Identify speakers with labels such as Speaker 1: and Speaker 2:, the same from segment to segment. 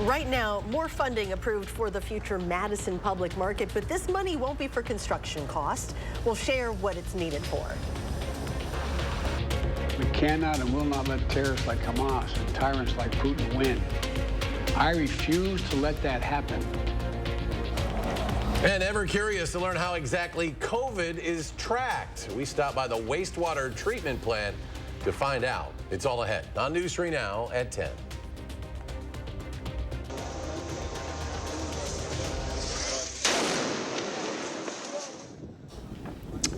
Speaker 1: Right now, more funding approved for the future Madison public market, but this money won't be for construction costs. We'll share what it's needed for.
Speaker 2: We cannot and will not let terrorists like Hamas and tyrants like Putin win. I refuse to let that happen.
Speaker 3: And ever curious to learn how exactly COVID is tracked? We stopped by the wastewater treatment plant to find out. It's all ahead on News 3 Now at 10.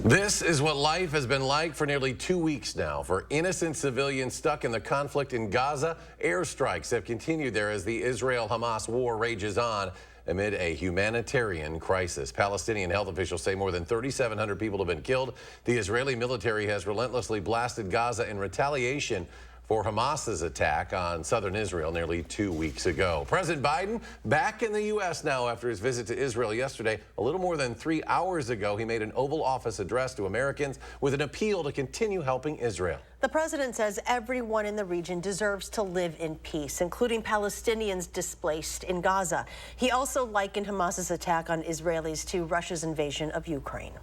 Speaker 3: This is what life has been like for nearly 2 weeks now. For innocent civilians stuck in the conflict in Gaza, airstrikes have continued there as the Israel-Hamas war rages on amid a humanitarian crisis. Palestinian health officials say more than 3,700 people have been killed. The Israeli military has relentlessly blasted Gaza in retaliation for Hamas's attack on southern Israel nearly 2 weeks ago. President Biden back in the U.S. now after his visit to Israel yesterday. A little more than 3 hours ago, he made an Oval Office address to Americans with an appeal to continue helping Israel.
Speaker 1: The president says everyone in the region deserves to live in peace, including Palestinians displaced in Gaza. He also likened Hamas's attack on Israelis to Russia's invasion of Ukraine.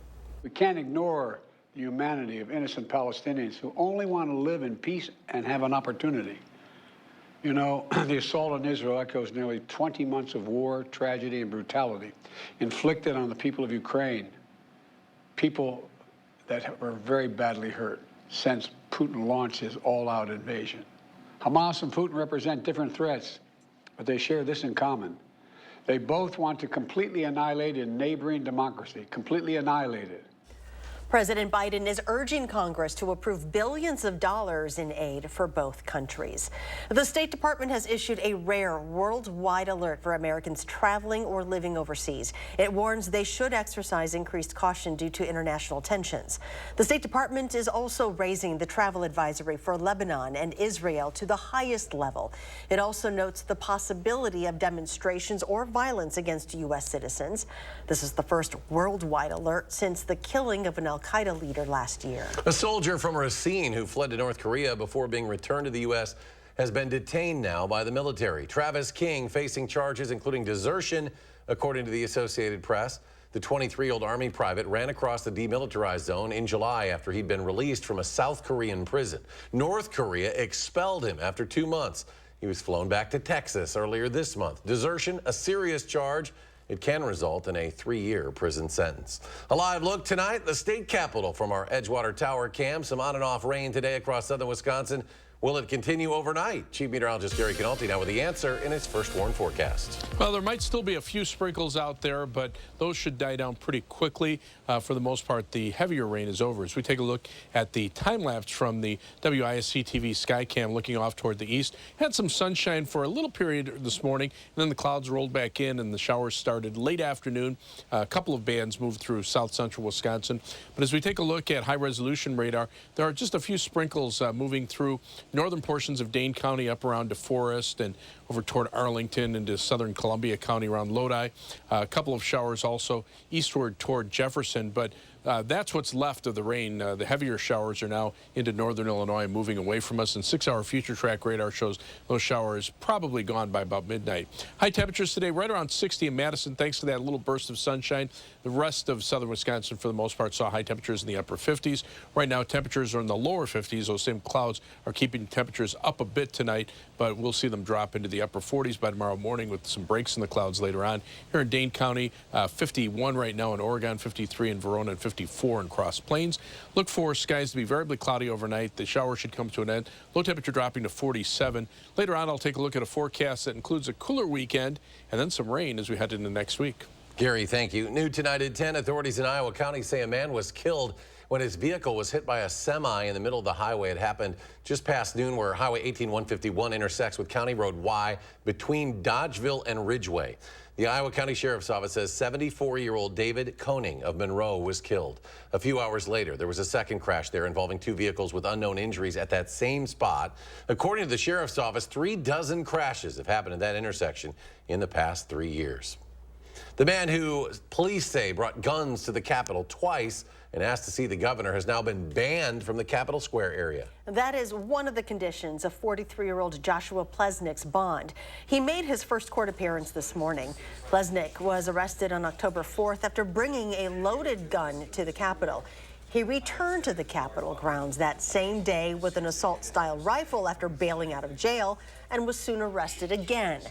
Speaker 2: We can't ignore the humanity of innocent Palestinians who only want to live in peace and have an opportunity. You know, the assault on Israel echoes nearly 20 months of war, tragedy, and brutality inflicted on the people of Ukraine, people that were very badly hurt since Putin launched his all-out invasion. Hamas and Putin represent different threats, but they share this in common. They both want to completely annihilate a neighboring democracy, completely annihilate it.
Speaker 1: President Biden is urging Congress to approve billions of dollars in aid for both countries. The State Department has issued a rare worldwide alert for Americans traveling or living overseas. It warns they should exercise increased caution due to international tensions. The State Department is also raising the travel advisory for Lebanon and Israel to the highest level. It also notes the possibility of demonstrations or violence against U.S. citizens. This is the first worldwide alert since the killing of an Al-Qaeda leader last year.
Speaker 3: A soldier from Racine who fled to North Korea before being returned to the U.S. has been detained now by the military. Travis King facing charges including desertion, according to the Associated Press. The 23-year-old Army private ran across the demilitarized zone in July after he'd been released from a South Korean prison. North Korea expelled him after 2 months. He was flown back to Texas earlier this month. Desertion, a serious charge. It can result in a 3-year prison sentence. A live look tonight, the state capitol from our Edgewater Tower cam. Some on and off rain today across southern Wisconsin. Will it continue overnight? Chief Meteorologist Gary Canalti now with the answer in his first warn forecast.
Speaker 4: Well, there might still be a few sprinkles out there, but those should die down pretty quickly. For the most part, the heavier rain is over. As we take a look at the time lapse from the WISC-TV Skycam looking off toward the east, had some sunshine for a little period this morning, and then the clouds rolled back in and the showers started late afternoon. A couple of bands moved through south central Wisconsin. But as we take a look at high resolution radar, there are just a few sprinkles moving through northern portions of Dane County up around DeForest and over toward Arlington into southern Columbia County around Lodi. A couple of showers also eastward toward Jefferson, but that's what's left of the rain. The heavier showers are now into northern Illinois, moving away from us, and 6-hour future track radar shows those showers probably gone by about midnight. High temperatures today right around 60 in Madison, thanks to that little burst of sunshine. The rest of southern Wisconsin, for the most part, saw high temperatures in the upper 50s. Right now, temperatures are in the lower 50s. Those same clouds are keeping temperatures up a bit tonight, but we'll see them drop into the upper 40s by tomorrow morning with some breaks in the clouds later on. Here in Dane County, 51 right now in Oregon, 53 in Verona, and 54 in Cross Plains. Look for skies to be variably cloudy overnight. The shower should come to an end. Low temperature dropping to 47. Later on, I'll take a look at a forecast that includes a cooler weekend and then some rain as we head into next week.
Speaker 3: Gary, thank you. New tonight at 10, authorities in Iowa County say a man was killed when his vehicle was hit by a semi in the middle of the highway. It happened just past noon where Highway 18151 intersects with County Road Y between Dodgeville and Ridgeway. The Iowa County Sheriff's Office says 74-year-old David Koning of Monroe was killed. A few hours later, there was a second crash there involving 2 vehicles with unknown injuries at that same spot. According to the Sheriff's Office, 36 crashes have happened at that intersection in the past 3 years. The man who police say brought guns to the Capitol twice and asked to see the governor has now been banned from the Capitol Square area.
Speaker 1: That is one of the conditions of 43-year-old Joshua Plesnick's bond. He made his first court appearance this morning. Plesnick was arrested on October 4th after bringing a loaded gun to the Capitol. He returned to the Capitol grounds that same day with an assault-style rifle after bailing out of jail and was soon arrested again.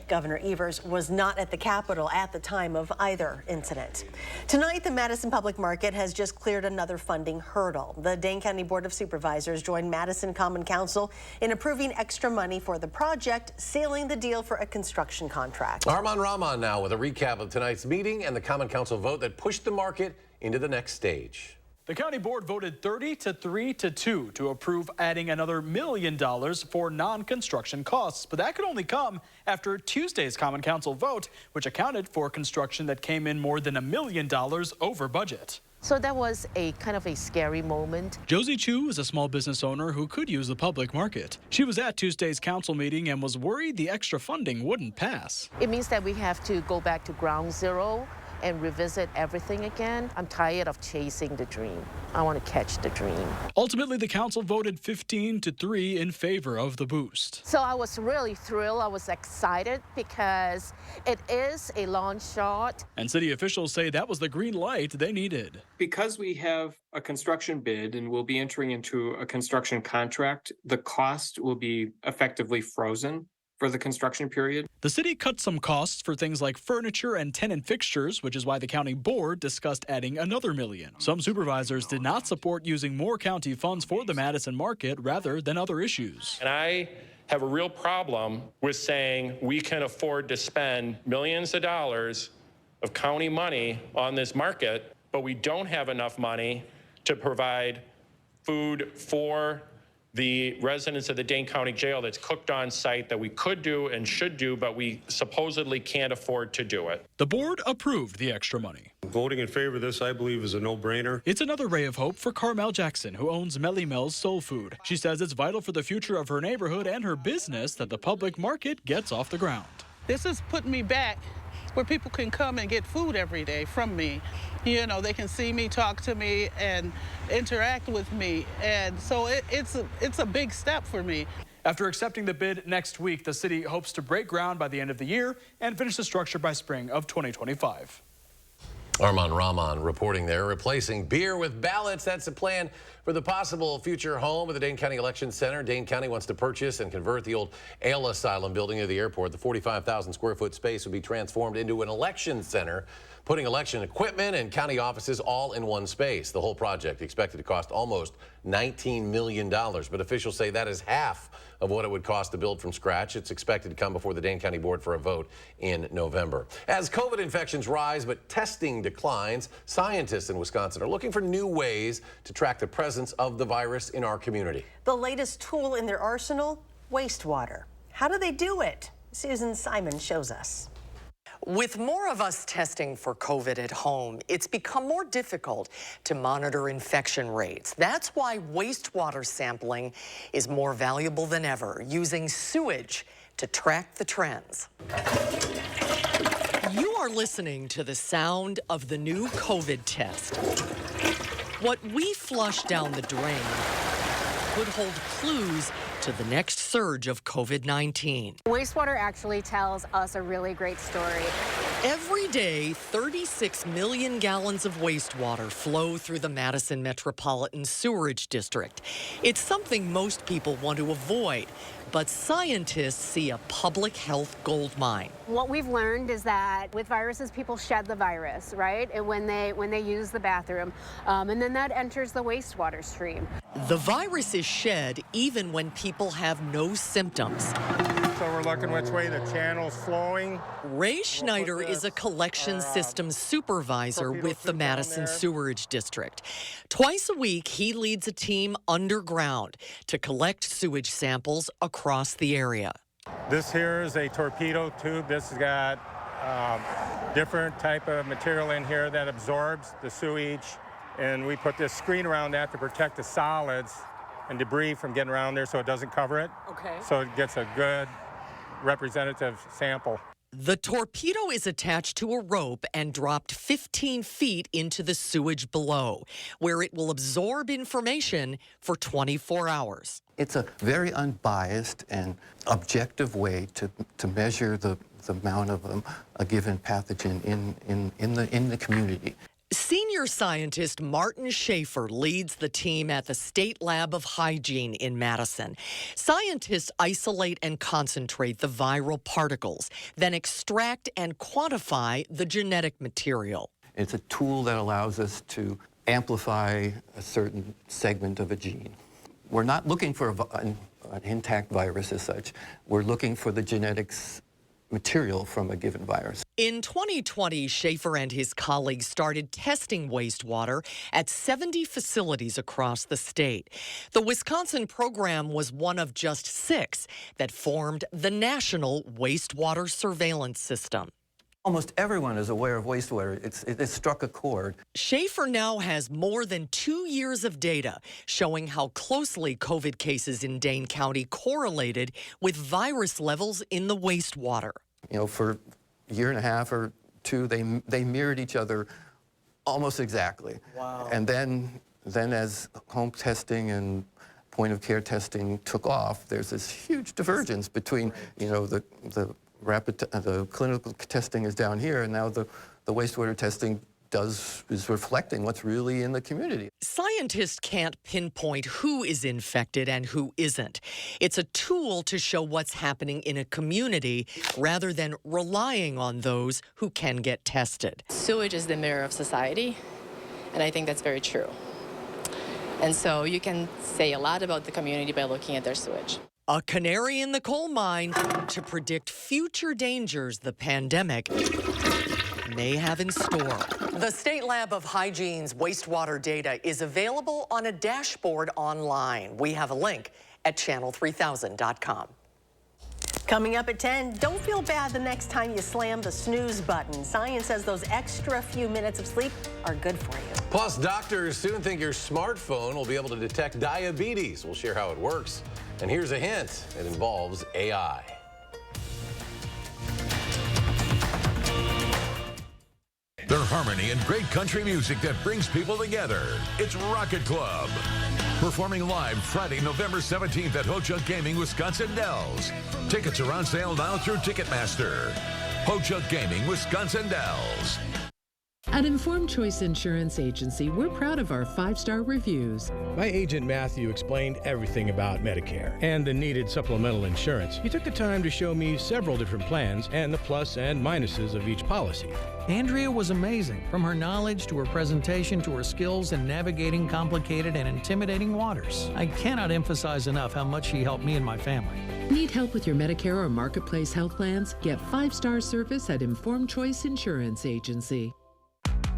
Speaker 1: Governor Evers was not at the Capitol at the time of either incident. Tonight, the Madison Public Market has just cleared another funding hurdle. The Dane County Board of Supervisors joined Madison Common Council in approving extra money for the project, sealing the deal for a construction contract.
Speaker 3: Arman Rahman now with a recap of tonight's meeting and the Common Council vote that pushed the market into the next stage.
Speaker 5: The county board voted 30-3-2 to approve adding another $1 million for non-construction costs. But that could only come after Tuesday's Common Council vote, which accounted for construction that came in more than $1 million over budget.
Speaker 6: So that was a kind of a scary moment.
Speaker 5: Josie Chu is a small business owner who could use the public market. She was at Tuesday's council meeting and was worried the extra funding wouldn't pass.
Speaker 6: It means that we have to go back to ground zero and revisit everything again. I'm tired of chasing the dream. I want to catch the dream.
Speaker 5: Ultimately, the council voted 15-3 in favor of the boost.
Speaker 6: So I was really thrilled. I was excited because it is a long shot.
Speaker 5: And city officials say that was the green light they needed.
Speaker 7: Because we have a construction bid and we'll be entering into a construction contract, the cost will be effectively frozen for the construction period.
Speaker 5: The city cut some costs for things like furniture and tenant fixtures, which is why the county board discussed adding another $1 million. Some supervisors did not support using more county funds for the Madison market rather than other issues.
Speaker 8: And I have a real problem with saying we can afford to spend millions of dollars of county money on this market, but we don't have enough money to provide food for the residents of the Dane County Jail that's cooked on site that we could do and should do, but we supposedly can't afford to do it.
Speaker 5: The board approved the extra money.
Speaker 9: Voting in favor of this, I believe, is a no-brainer.
Speaker 5: It's another ray of hope for Carmel Jackson, who owns Melly Mel's Soul Food. She says it's vital for the future of her neighborhood and her business that the public market gets off the ground.
Speaker 10: This is putting me back where people can come and get food every day from me. You know, they can see me, talk to me, and interact with me. And so it's a big step for me.
Speaker 5: After accepting the bid next week, the city hopes to break ground by the end of the year and finish the structure by spring of 2025.
Speaker 3: Arman Rahman reporting there, replacing beer with ballots. That's the plan for the possible future home of the Dane County Election Center. Dane County wants to purchase and convert the old Ale Asylum building near the airport. The 45,000 square foot space would be transformed into an election center, putting election equipment and county offices all in one space. The whole project expected to cost almost $19 million, but officials say that is half of what it would cost to build from scratch. It's expected to come before the Dane County Board for a vote in November. As COVID infections rise but testing declines, scientists in Wisconsin are looking for new ways to track the presence of the virus in our community.
Speaker 1: The latest tool in their arsenal, wastewater. How do they do it? Susan Simon shows us.
Speaker 11: With more of us testing for COVID at home, it's become more difficult to monitor infection rates. That's why wastewater sampling is more valuable than ever, using sewage to track the trends. You are listening to the sound of the new COVID test. What we flush down the drain could hold clues to the next surge of COVID-19.
Speaker 12: Wastewater actually tells us a really great story.
Speaker 11: Every day, 36 million gallons of wastewater flow through the Madison Metropolitan Sewerage District. It's something most people want to avoid, but scientists see a public health gold mine.
Speaker 12: What we've learned is that with viruses, people shed the virus, right? And when they use the bathroom, and then that enters the wastewater stream.
Speaker 11: The virus is shed even when people have no symptoms.
Speaker 13: So we're looking which way the channel's flowing.
Speaker 11: Ray Schneider is a collection systems supervisor with the Madison Sewerage District. Twice a week, he leads a team underground to collect sewage samples across the area.
Speaker 13: This here is a torpedo tube. This has got different type of material in here that absorbs the sewage, and we put this screen around that to protect the solids and debris from getting around there so it doesn't cover it.
Speaker 11: Okay.
Speaker 13: So it gets a good representative sample.
Speaker 11: The torpedo is attached to a rope and dropped 15 feet into the sewage below, where it will absorb information for 24 hours.
Speaker 14: It's a very unbiased and objective way to measure the amount of a given pathogen in the community.
Speaker 11: Senior scientist Martin Schaefer leads the team at the State Lab of Hygiene in Madison. Scientists isolate and concentrate the viral particles, then extract and quantify the genetic material.
Speaker 14: It's a tool that allows us to amplify a certain segment of a gene. We're not looking for an intact virus as such. We're looking for the genetics material from a given virus.
Speaker 11: In 2020, Schaefer and his colleagues started testing wastewater at 70 facilities across the state. The Wisconsin program was one of just 6 that formed the National Wastewater Surveillance System.
Speaker 14: Almost everyone is aware of wastewater. It's struck a chord.
Speaker 11: Schaefer now has more than 2 years of data showing how closely COVID cases in Dane County correlated with virus levels in the wastewater.
Speaker 14: You know, for a year and a half or 2, they mirrored each other almost exactly. Wow. And then as home testing and point of care testing took off, there's this huge divergence between, you know, the clinical testing is down here, and now the wastewater testing is reflecting what's really in the community.
Speaker 11: Scientists can't pinpoint who is infected and who isn't. It's a tool to show what's happening in a community rather than relying on those who can get tested.
Speaker 15: Sewage is the mirror of society, and I think that's very true. And so you can say a lot about the community by looking at their sewage.
Speaker 11: A canary in the coal mine to predict future dangers the pandemic may have in store. The State Lab of Hygiene's wastewater data is available on a dashboard online. We have a link at channel3000.com.
Speaker 1: Coming up at 10, don't feel bad the next time you slam the snooze button. Science says those extra few minutes of sleep are good for you.
Speaker 3: Plus, doctors soon think your smartphone will be able to detect diabetes. We'll share how it works. And here's a hint, it involves AI.
Speaker 16: Their harmony and great country music that brings people together. It's Rocket Club. Performing live Friday, November 17th at Ho-Chunk Gaming, Wisconsin Dells. Tickets are on sale now through Ticketmaster. Ho-Chunk Gaming, Wisconsin Dells.
Speaker 17: At Informed Choice Insurance Agency, we're proud of our 5-star reviews.
Speaker 18: My agent Matthew explained everything about Medicare and the needed supplemental insurance. He took the time to show me several different plans and the plus and minuses of each policy.
Speaker 19: Andrea was amazing, from her knowledge to her presentation to her skills in navigating complicated and intimidating waters. I cannot emphasize enough how much she helped me and my family.
Speaker 17: Need help with your Medicare or Marketplace health plans? Get 5-star service at Informed Choice Insurance Agency.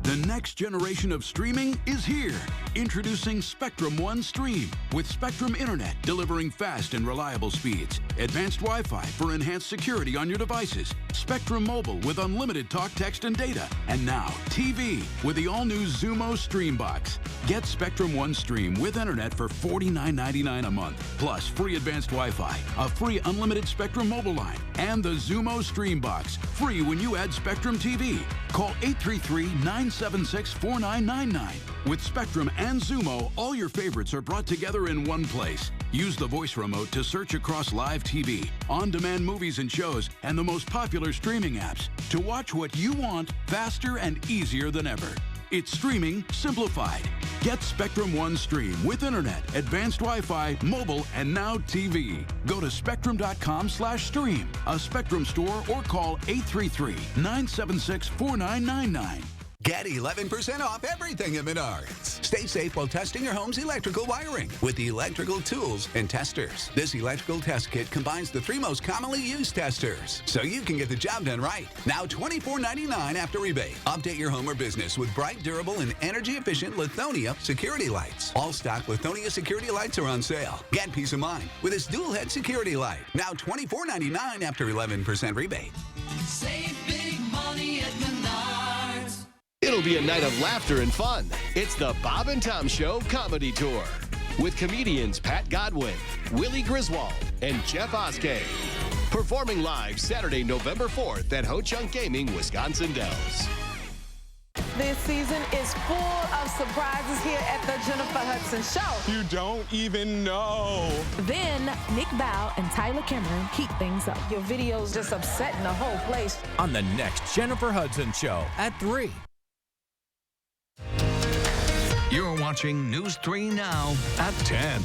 Speaker 20: The next generation of streaming is here. Introducing Spectrum One Stream with Spectrum Internet, delivering fast and reliable speeds, advanced Wi-Fi for enhanced security on your devices, Spectrum Mobile with unlimited talk, text, and data, and now TV with the all-new Zumo Stream Box. Get Spectrum One Stream with Internet for $49.99 a month, plus free advanced Wi-Fi, a free unlimited Spectrum mobile line, and the Zumo Stream Box, free when you add Spectrum TV. Call 833-976-4999. With Spectrum and Zumo, all your favorites are brought together in one place. Use the voice remote to search across live TV, on-demand movies and shows, and the most popular streaming apps to watch what you want faster and easier than ever. It's streaming simplified. Get Spectrum One Stream with Internet, advanced Wi-Fi, mobile, and now TV. Go to spectrum.com/stream, a Spectrum store, or call 833-976-4999.
Speaker 21: Get 11% off everything at Menards. Stay safe while testing your home's electrical wiring with electrical tools and testers. This electrical test kit combines the 3 most commonly used testers, so you can get the job done right. Now $24.99 after rebate. Update your home or business with bright, durable, and energy-efficient Lithonia security lights. All stock Lithonia security lights are on sale. Get peace of mind with this dual-head security light. Now $24.99 after 11% rebate.
Speaker 22: Save big money at Menards.
Speaker 23: It'll be a night of laughter and fun. It's the Bob and Tom Show Comedy Tour with comedians Pat Godwin, Willie Griswold, and Jeff Oskey. Performing live Saturday, November 4th at Ho Chunk Gaming, Wisconsin Dells.
Speaker 2: This season is full of surprises here at the Jennifer Hudson Show.
Speaker 4: You don't even know.
Speaker 2: Then Nick Bow and Tyler Cameron keep things up. Your video's just upsetting the whole place.
Speaker 6: On the next Jennifer Hudson Show at 3.
Speaker 23: You're watching News 3 Now at 10.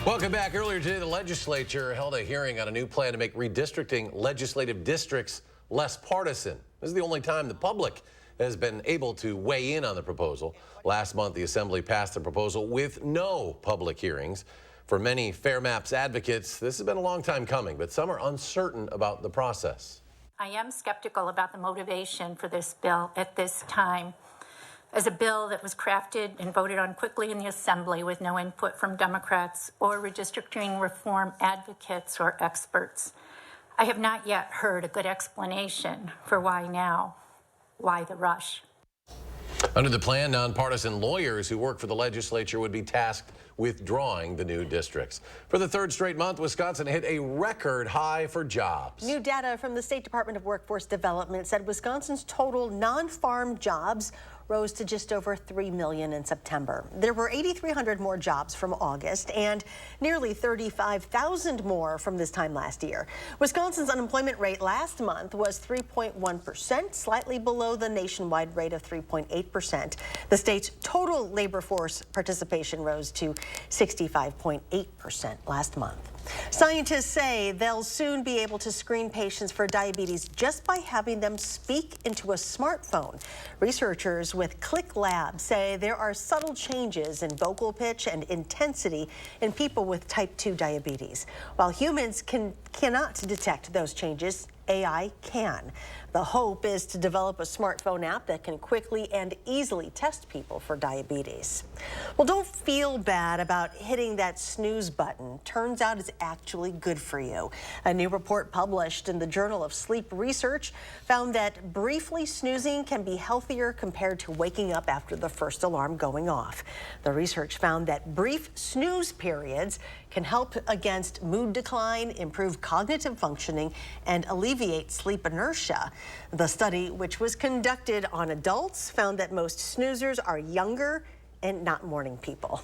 Speaker 3: Welcome back. Earlier today, the legislature held a hearing on a new plan to make redistricting legislative districts less partisan. This is the only time the public has been able to weigh in on the proposal. Last month, the Assembly passed the proposal with no public hearings. For many Fair Maps advocates, this has been a long time coming, but some are uncertain about the process.
Speaker 24: I am skeptical about the motivation for this bill at this time. As a bill that was crafted and voted on quickly in the Assembly with no input from Democrats or redistricting reform advocates or experts, I have not yet heard a good explanation for why now, why the rush.
Speaker 3: Under the plan, nonpartisan lawyers who work for the legislature would be tasked with drawing the new districts. For the third straight month, Wisconsin hit a record high for jobs.
Speaker 1: New data from the State Department of Workforce Development said Wisconsin's total non-farm jobs rose to just over 3 million in September. There were 8,300 more jobs from August and nearly 35,000 more from this time last year. Wisconsin's unemployment rate last month was 3.1%, slightly below the nationwide rate of 3.8%. The state's total labor force participation rose to 65.8% last month. Scientists say they'll soon be able to screen patients for diabetes just by having them speak into a smartphone. Researchers with Click Lab say there are subtle changes in vocal pitch and intensity in people with type 2 diabetes. While humans cannot detect those changes, AI can. The hope is to develop a smartphone app that can quickly and easily test people for diabetes. Well, don't feel bad about hitting that snooze button. Turns out it's actually good for you. A new report published in the Journal of Sleep Research found that briefly snoozing can be healthier compared to waking up after the first alarm going off. The research found that brief snooze periods can help against mood decline, improve cognitive functioning, and alleviate sleep inertia. The study, which was conducted on adults, found that most snoozers are younger and not morning people.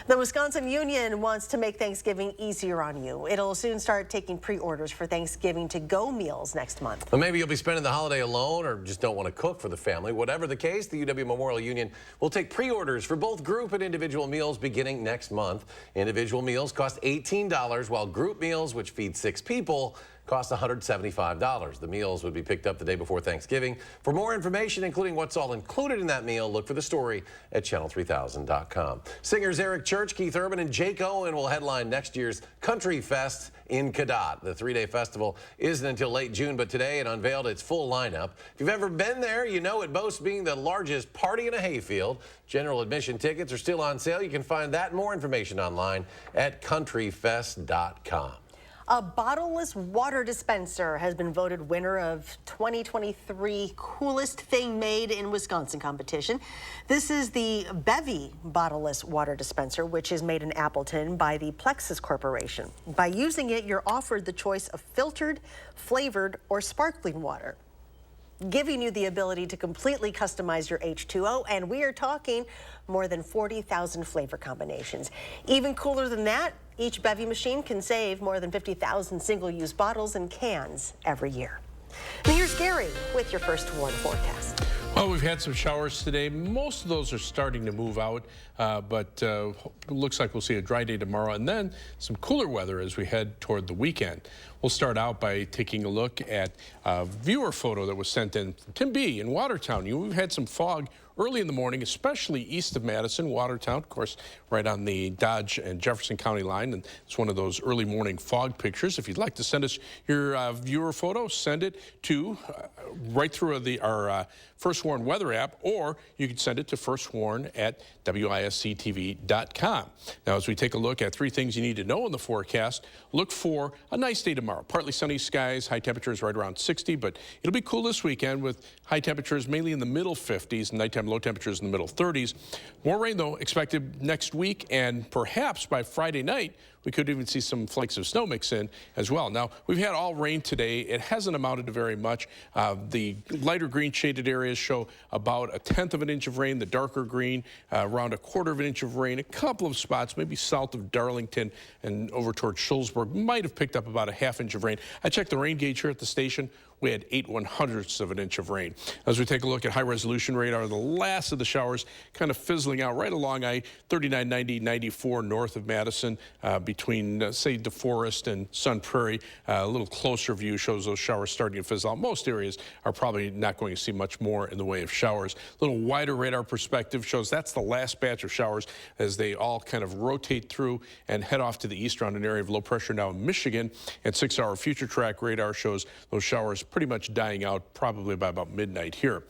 Speaker 1: The Wisconsin Union wants to make Thanksgiving easier on you. It'll soon start taking pre-orders for Thanksgiving to-go meals next month.
Speaker 3: Well, maybe you'll be spending the holiday alone or just don't want to cook for the family. Whatever the case, the UW Memorial Union will take pre-orders for both group and individual meals beginning next month. Individual meals cost $18, while group meals, which feed 6 people, cost $175. The meals would be picked up the day before Thanksgiving. For more information, including what's all included in that meal, look for the story at channel3000.com. Singers Eric Church, Keith Urban, and Jake Owen will headline next year's Country Fest in Cadott. The 3-day festival isn't until late June, but today it unveiled its full lineup. If you've ever been there, you know it boasts being the largest party in a hayfield. General admission tickets are still on sale. You can find that and more information online at countryfest.com.
Speaker 1: A bottleless water dispenser has been voted winner of 2023 Coolest Thing Made in Wisconsin competition. This is the Bevy bottleless water dispenser, which is made in Appleton by the Plexus Corporation. By using it, you're offered the choice of filtered, flavored, or sparkling water, giving you the ability to completely customize your H2O, and we are talking more than 40,000 flavor combinations. Even cooler than that, each Bevy machine can save more than 50,000 single-use bottles and cans every year. Now here's Gary with your first warn forecast.
Speaker 25: Well, we've had some showers today. Most of those are starting to move out, but it looks like we'll see a dry day tomorrow and then some cooler weather as we head toward the weekend. We'll start out by taking a look at a viewer photo that was sent in from Tim B. in Watertown. We've had some fog early in the morning, especially east of Madison, Watertown, of course, right on the Dodge and Jefferson County line. And it's one of those early morning fog pictures. If you'd like to send us your viewer photo, send it to right through our First Warn weather app, or you can send it to firstwarn@WISC-TV.com. Now, as we take a look at 3 things you need to know in the forecast, look for a nice day tomorrow. Partly sunny skies, high temperatures right around 60, but it'll be cool this weekend with high temperatures mainly in the middle 50s, and nighttime low temperatures in the middle 30s. More rain, though, expected next week, and perhaps by Friday night, We could even see some flakes of snow mix in as well. Now, we've had all rain today. It hasn't amounted to very much. The lighter green shaded areas show about 1/10 of an inch of rain. The darker green, around 1/4 of an inch of rain. A couple of spots, maybe south of Darlington and over towards Schulzburg, might have picked up about 1/2 inch of rain. I checked the rain gauge here at the station. We had 8/100ths of an inch of rain. As we take a look at high-resolution radar, the last of the showers kind of fizzling out right along I-39, 90, 94 north of Madison, between, say, DeForest and Sun Prairie. A little closer view shows those showers starting to fizzle out. Most areas are probably not going to see much more in the way of showers. A little wider radar perspective shows that's the last batch of showers as they all kind of rotate through and head off to the east around an area of low pressure now in Michigan. And 6-hour future track radar shows those showers pretty much dying out probably by about midnight here.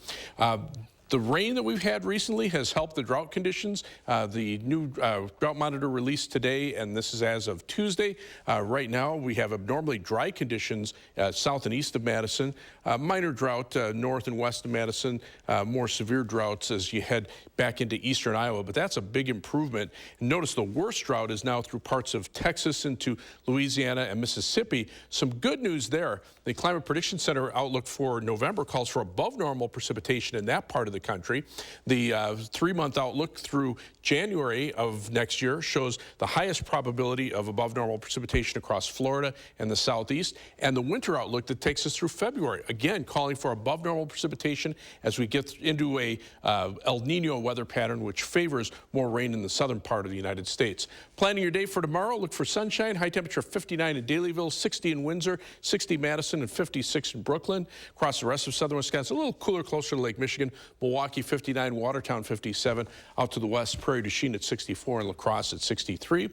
Speaker 25: The rain that we've had recently has helped the drought conditions. The new drought monitor released today, and this is as of Tuesday. Right now, we have abnormally dry conditions south and east of Madison. Minor drought north and west of Madison. More severe droughts as you head back into eastern Iowa, but that's a big improvement. And notice the worst drought is now through parts of Texas into Louisiana and Mississippi. Some good news there. The Climate Prediction Center outlook for November calls for above normal precipitation in that part of the country. The 3-month outlook through January of next year shows the highest probability of above normal precipitation across Florida and the southeast, and the winter outlook that takes us through February, again calling for above normal precipitation as we get into a El Nino weather pattern which favors more rain in the southern part of the United States. Planning your day for tomorrow, look for sunshine, high temperature 59 in Dalyville, 60 in Windsor, 60 Madison, and 56 in Brooklyn. Across the rest of southern Wisconsin, a little cooler closer to Lake Michigan. Milwaukee 59, Watertown 57, out to the west, Prairie du Chien at 64, and La Crosse at 63.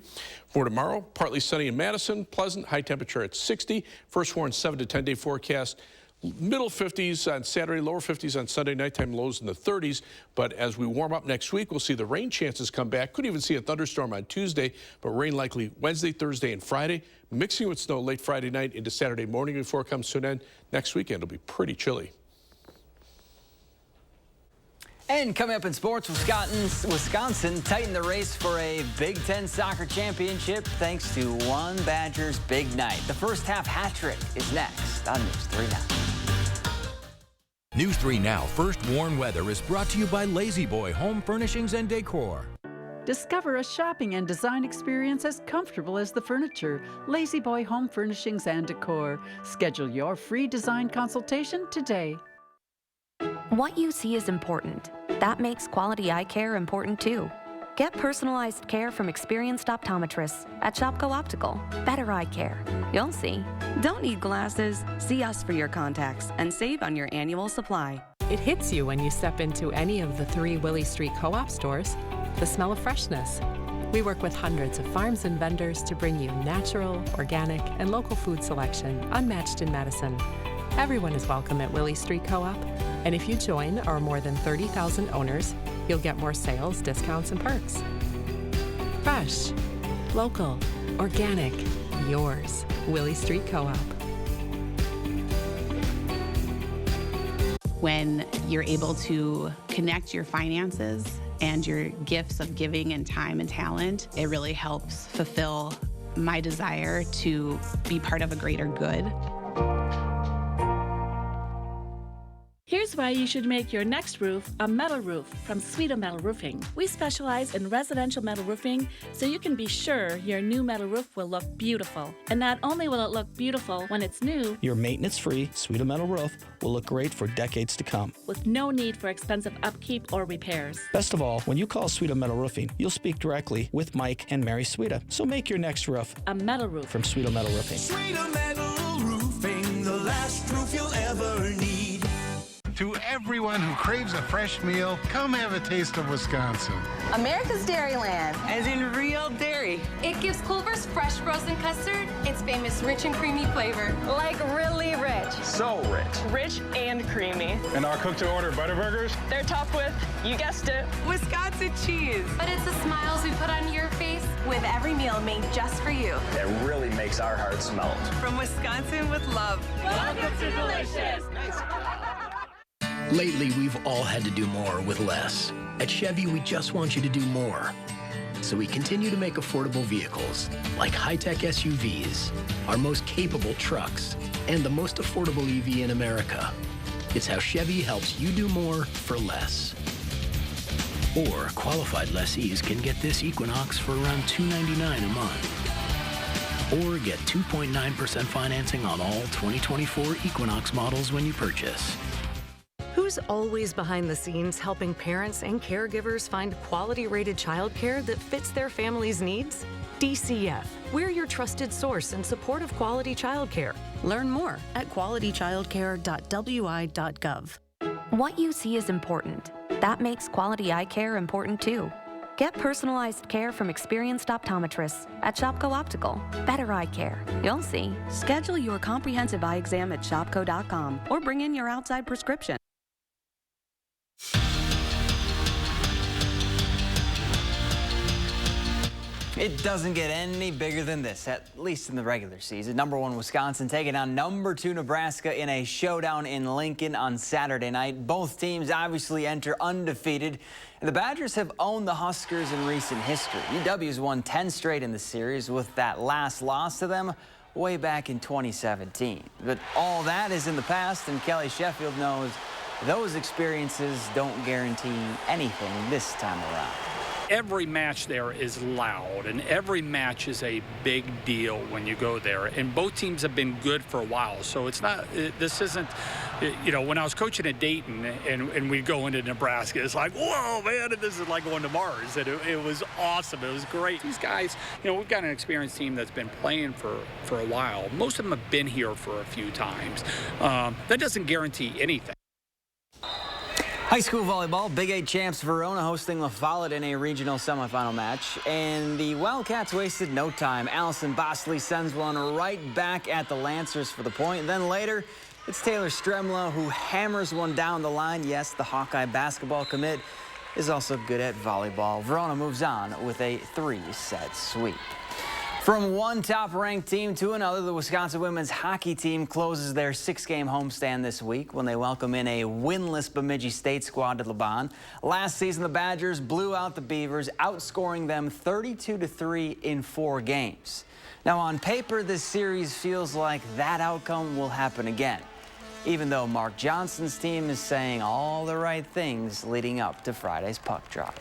Speaker 25: For tomorrow, partly sunny in Madison, pleasant, high temperature at 60. First warn 7 to 10 day forecast. Middle 50s on Saturday, lower 50s on Sunday, nighttime lows in the 30s. But as we warm up next week, we'll see the rain chances come back. Could even see a thunderstorm on Tuesday, but rain likely Wednesday, Thursday, and Friday, mixing with snow late Friday night into Saturday morning before it comes to an end. Next weekend, it'll be pretty chilly.
Speaker 5: And coming up in sports, Wisconsin tightened the race for a Big Ten soccer championship thanks to one Badgers big night. The first half hat trick is next on News 3 Now.
Speaker 6: News 3 Now First Warn Weather is brought to you by Lazy Boy Home Furnishings and Decor.
Speaker 7: Discover a shopping and design experience as comfortable as the furniture. Lazy Boy Home Furnishings and Decor. Schedule your free design consultation today.
Speaker 8: What you see is important. That makes quality eye care important too. Get personalized care from experienced optometrists at Shopko Optical. Better eye care. You'll see. Don't need glasses. See us for your contacts and save on your annual supply.
Speaker 9: It hits you when you step into any of the 3 Willie Street Co-op stores. The smell of freshness. We work with hundreds of farms and vendors to bring you natural, organic, and local food selection unmatched in Madison. Everyone is welcome at Willie Street Co-op, and if you join our more than 30,000 owners, you'll get more sales, discounts, and perks. Fresh, local, organic, yours. Willie Street Co-op.
Speaker 10: When you're able to connect your finances and your gifts of giving and time and talent, it really helps fulfill my desire to be part of a greater good.
Speaker 26: Here's why you should make your next roof a metal roof from Sweeto Metal Roofing. We specialize in residential metal roofing, so you can be sure your new metal roof will look beautiful. And not only will it look beautiful when it's new,
Speaker 27: your maintenance-free Sweeto Metal roof will look great for decades to come,
Speaker 26: with no need for expensive upkeep or repairs.
Speaker 27: Best of all, when you call Sweeto Metal Roofing, you'll speak directly with Mike and Mary Sweeto. So make your next roof
Speaker 26: a metal roof
Speaker 27: from Sweeto Metal Roofing.
Speaker 22: Sweeto Metal Roofing, the last roof you'll ever need.
Speaker 28: To everyone who craves a fresh meal, come have a taste of Wisconsin.
Speaker 29: America's Dairyland.
Speaker 30: As in real dairy.
Speaker 29: It gives Culver's fresh frozen custard its famous rich and creamy flavor. Like really rich.
Speaker 28: So rich.
Speaker 29: Rich and creamy.
Speaker 28: And our cook-to-order Butterburgers?
Speaker 29: They're topped with, you guessed it,
Speaker 30: Wisconsin cheese.
Speaker 29: But it's the smiles we put on your face with every meal made just for you.
Speaker 28: That really makes our hearts melt.
Speaker 30: From Wisconsin with love.
Speaker 29: Welcome to Delicious.
Speaker 31: Lately, we've all had to do more with less. At Chevy, we just want you to do more.
Speaker 11: So we continue to make affordable vehicles like high-tech SUVs, our most capable trucks, and the most affordable EV in America. It's how Chevy helps you do more for less. Or qualified lessees can get this Equinox for around $299 a month. Or get 2.9% financing on all 2024 Equinox models when you purchase.
Speaker 12: Who's always behind the scenes helping parents and caregivers find quality-rated childcare that fits their family's needs? DCF. We're your trusted source in support of quality childcare. Learn more at qualitychildcare.wi.gov.
Speaker 8: What you see is important. That makes quality eye care important too. Get personalized care from experienced optometrists at Shopko Optical. Better eye care. You'll see. Schedule your comprehensive eye exam at shopko.com or bring in your outside prescription.
Speaker 5: It doesn't get any bigger than this, at least in the regular season. #1 Wisconsin taking on #2 Nebraska in a showdown in Lincoln on Saturday night. Both teams obviously enter undefeated. And the Badgers have owned the Huskers in recent history. UW's won 10 straight in the series, with that last loss to them way back in 2017. But all that is in the past, and Kelly Sheffield knows those experiences don't guarantee anything this time around.
Speaker 13: Every match there is loud, and every match is a big deal when you go there. And both teams have been good for a while, so it's not. This isn't. You know, when I was coaching at Dayton and we'd go into Nebraska, it's like, whoa, man, this is like going to Mars. And it was awesome. It was great. These guys, you know, we've got an experienced team that's been playing for a while. Most of them have been here for a few times. That doesn't guarantee anything.
Speaker 5: High school volleyball, Big 8 champs Verona hosting La Follette in a regional semifinal match. And the Wildcats wasted no time. Allison Bosley sends one right back at the Lancers for the point. And then later, it's Taylor Stremla who hammers one down the line. Yes, the Hawkeye basketball commit is also good at volleyball. Verona moves on with a 3-set sweep. From one top-ranked team to another, the Wisconsin women's hockey team closes their 6-game homestand this week when they welcome in a winless Bemidji State squad to Laban. Last season, the Badgers blew out the Beavers, outscoring them 32-3 in 4 games. Now, on paper, this series feels like that outcome will happen again, even though Mark Johnson's team is saying all the right things leading up to Friday's puck drop.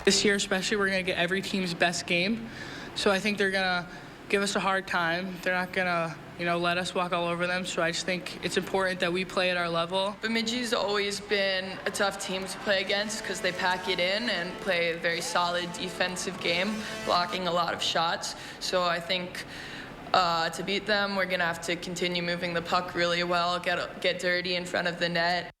Speaker 14: This year especially, we're going to get every team's best game. So I think they're going to give us a hard time. They're not going to, let us walk all over them. So I just think it's important that we play at our level.
Speaker 15: Bemidji's always been a tough team to play against because they pack it in and play a very solid defensive game, blocking a lot of shots. So I think to beat them, we're going to have to continue moving the puck really well, get dirty in front of the net.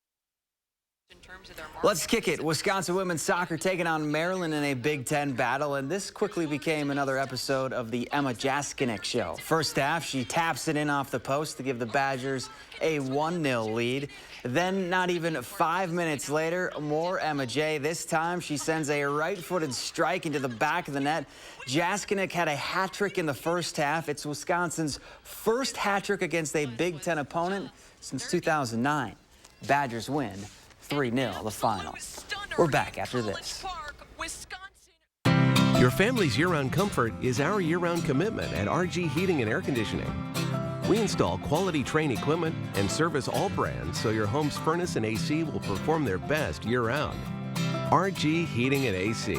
Speaker 5: Let's kick it. Wisconsin women's soccer taking on Maryland in a Big Ten battle, and this quickly became another episode of the Emma Jaskinek show. First half, she taps it in off the post to give the Badgers a 1-0 lead. Then, not even 5 minutes later, more Emma J. This time, she sends a right-footed strike into the back of the net. Jaskinek had a hat trick in the first half. It's Wisconsin's first hat trick against a Big Ten opponent since 2009. Badgers win 3-0 the final. We're back after this.
Speaker 16: Your family's year-round comfort is our year-round commitment at RG Heating and Air Conditioning. We install quality Trane equipment and service all brands so your home's furnace and AC will perform their best year-round. RG Heating and AC.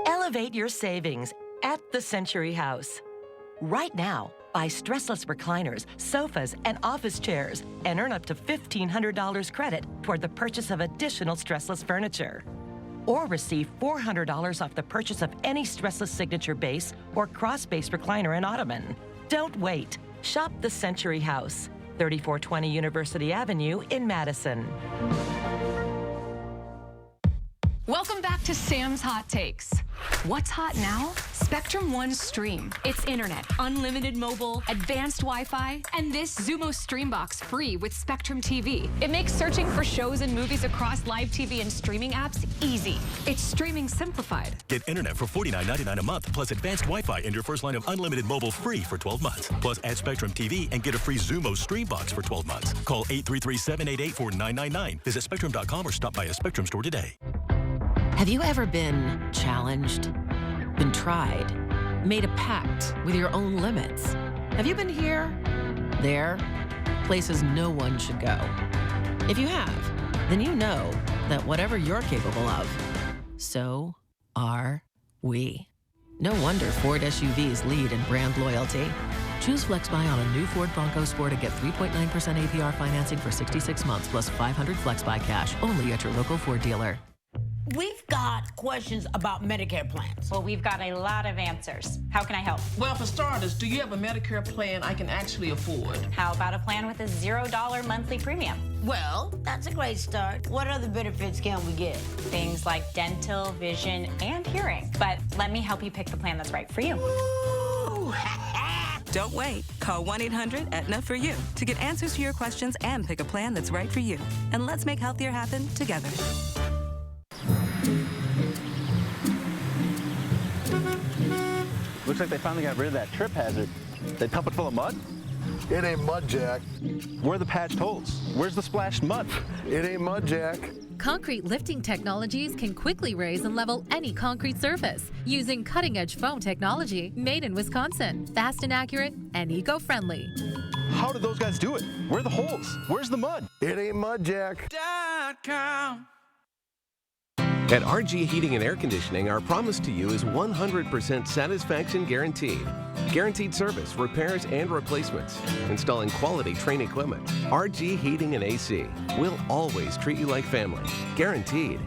Speaker 17: Elevate your savings at the Century House. Right now, buy stressless recliners, sofas, and office chairs and earn up to $1,500 credit toward the purchase of additional stressless furniture. Or receive $400 off the purchase of any stressless signature base or cross-base recliner and ottoman. Don't wait. Shop the Century House, 3420 University Avenue in Madison.
Speaker 18: Welcome back to Sam's Hot Takes. What's hot now? Spectrum One Stream. It's internet, unlimited mobile, advanced Wi-Fi, and this Xumo Streambox free with Spectrum TV. It makes searching for shows and movies across live TV and streaming apps easy. It's streaming simplified.
Speaker 19: Get internet for $49.99 a month, plus advanced Wi-Fi and your first line of unlimited mobile free for 12 months. Plus add Spectrum TV and get a free Xumo Streambox for 12 months. Call 833-788-4999. Visit Spectrum.com or stop by a Spectrum store today.
Speaker 1: Have you ever been challenged, been tried, made a pact with your own limits? Have you been here, there, places no one should go? If you have, then you know that whatever you're capable of, so are we. No wonder Ford SUVs lead in brand loyalty. Choose FlexBuy on a new Ford Bronco Sport and get 3.9% APR financing for 66 months plus $500 FlexBuy cash only at your local Ford dealer.
Speaker 2: We've got questions about Medicare plans.
Speaker 3: Well, we've got a lot of answers. How can I help?
Speaker 2: Well, for starters, do you have a Medicare plan I can actually afford?
Speaker 3: How about a plan with a $0 monthly premium?
Speaker 2: Well, that's a great start. What other benefits can we get?
Speaker 3: Things like dental, vision, and hearing. But let me help you pick the plan that's right for you.
Speaker 4: Don't wait. Call 1-800-ETNA for you to get answers to your questions and pick a plan that's right for you. And let's make healthier happen together.
Speaker 6: Looks like they finally got rid of that trip hazard. They pump it full of mud?
Speaker 20: It ain't mud, Jack.
Speaker 6: Where are the patched holes? Where's the splashed mud?
Speaker 20: It ain't mud, Jack.
Speaker 21: Concrete lifting technologies can quickly raise and level any concrete surface using cutting-edge foam technology made in Wisconsin. Fast and accurate and eco-friendly.
Speaker 6: How did those guys do it? Where are the holes? Where's the mud?
Speaker 20: It ain't mud, Jack.
Speaker 22: .com.
Speaker 16: At RG Heating and Air Conditioning, our promise to you is 100% satisfaction guaranteed. Guaranteed service, repairs, and replacements. Installing quality Trane equipment. RG Heating and AC. We'll always treat you like family. Guaranteed.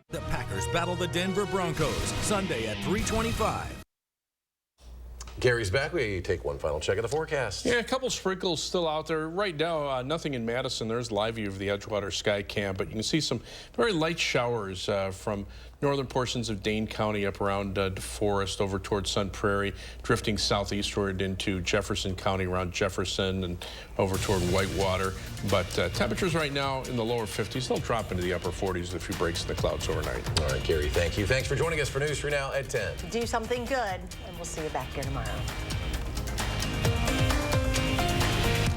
Speaker 22: The Packers battle the Denver Broncos Sunday at 3:25.
Speaker 23: Gary's back. We take one final check of the forecast.
Speaker 24: Yeah, a couple sprinkles still out there. Right now, nothing in Madison. There's live view of the Edgewater Sky Cam, but you can see some very light showers from northern portions of Dane County up around DeForest over towards Sun Prairie, drifting southeastward into Jefferson County around Jefferson and over toward Whitewater. But temperatures right now in the lower 50s. They'll drop into the upper 40s with a few breaks in the clouds overnight.
Speaker 23: All right, Gary, thank you. Thanks for joining us for News 3 Now at 10.
Speaker 2: Do something good, and we'll see you back here tomorrow.